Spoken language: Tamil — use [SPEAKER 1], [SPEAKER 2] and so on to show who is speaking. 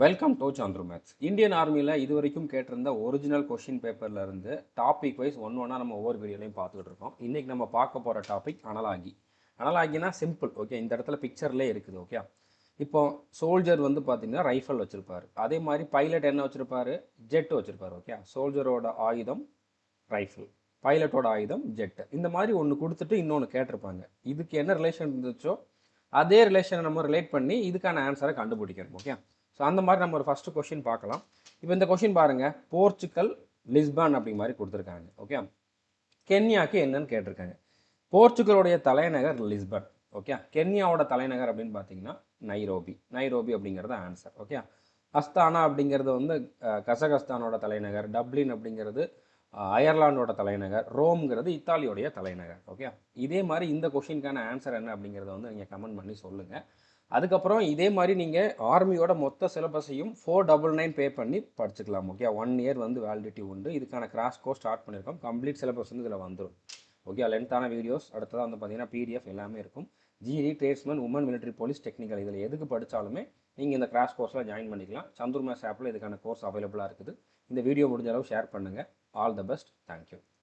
[SPEAKER 1] Welcome to Chandru maths. Indian ஆர்மியில் இது வரைக்கும் கேட்டிருந்த ஒரிஜினல் கொஷின் பேப்பரில் இருந்து டாபிக் வைஸ் ஒன்றா நம்ம ஒவ்வொரு வீடியோலையும் பார்த்துக்கிட்டு இருக்கோம். இன்றைக்கி நம்ம பார்க்க போகிற டாபிக் அனலாகி. அனலாகினா சிம்பிள், ஓகே. இந்த இடத்துல பிக்சர்லேயே இருக்குது, ஓகே. இப்போ சோல்ஜர் வந்து பார்த்தீங்கன்னா ரைஃபிள் வச்சுருப்பார். அதே மாதிரி பைலட் என்ன வச்சுருப்பாரு? ஜெட் வச்சுருப்பார், ஓகே. சோல்ஜரோட ஆயுதம் ரைஃபிள், பைலட்டோட ஆயுதம் ஜெட். இந்த மாதிரி ஒன்று கொடுத்துட்டு இன்னொன்று கேட்டிருப்பாங்க. இதுக்கு என்ன ரிலேஷன் இருந்துச்சோ அதே ரிலேஷனை நம்ம ரிலேட் பண்ணி இதுக்கான ஆன்சரை கண்டுபிடிக்கணும், ஓகே. ஸோ அந்த மாதிரி நம்ம ஒரு ஃபஸ்ட்டு கொஷின் பார்க்கலாம். இப்போ இந்த கொஷின் பாருங்கள், போர்ச்சுகல் லிஸ்பான் அப்படி மாதிரி கொடுத்துருக்காங்க, ஓகே. கென்யாவுக்கு என்னன்னு கேட்டிருக்காங்க. போர்ச்சுகலுடைய தலைநகர் லிஸ்பன், ஓகே. கென்யாவோட தலைநகர் அப்படின்னு பார்த்தீங்கன்னா நைரோபி அப்படிங்கிறது ஆன்சர், ஓகே. அஸ்தானா அப்படிங்கிறது வந்து கசகஸ்தானோட தலைநகர். டப்ளின் அப்படிங்கிறது அயர்லாண்டோட தலைநகர். ரோம்ங்கிறது இத்தாலியோடைய தலைநகர், ஓகே. இதே மாதிரி இந்த கொஷினுக்கான ஆன்சர் என்ன அப்படிங்கிறத வந்து நீங்கள் கமெண்ட் பண்ணி சொல்லுங்கள். அதுக்கப்புறம் இதே மாதிரி நீங்கள் ஆர்மியோட மொத்த சிலபஸையும் 499 பே பண்ணி படிச்சுக்கலாம், ஓகே. 1 இயர் வந்து வேலிடிட்டி உண்டு. இதுக்கான கிராஷ் கோர்ஸ் ஸ்டார்ட் பண்ணியிருக்கோம். கம்ப்ளீட் சிலபஸ் வந்து இதில் வந்துடும், ஓகே. லென்த்தான வீடியோஸ், அடுத்ததாக வந்து பார்த்தீங்கன்னா பிடிஎஃப் எல்லாமே இருக்கும். GD, tradesman, woman, military police, technical, இதில் எதுக்கு படித்தாலுமே நீங்கள் இந்த கிராஷ் கோர்ஸில் ஜாயின் பண்ணிக்கலாம். சந்துரு மேத்ஸ் ஆப்பில் இதுக்கான கோர்ஸ் அவைலபிளாக இருக்குது. இந்த வீடியோ முடிஞ்ச அளவு ஷேர் பண்ணுங்கள். All the best. தேங்க்யூ.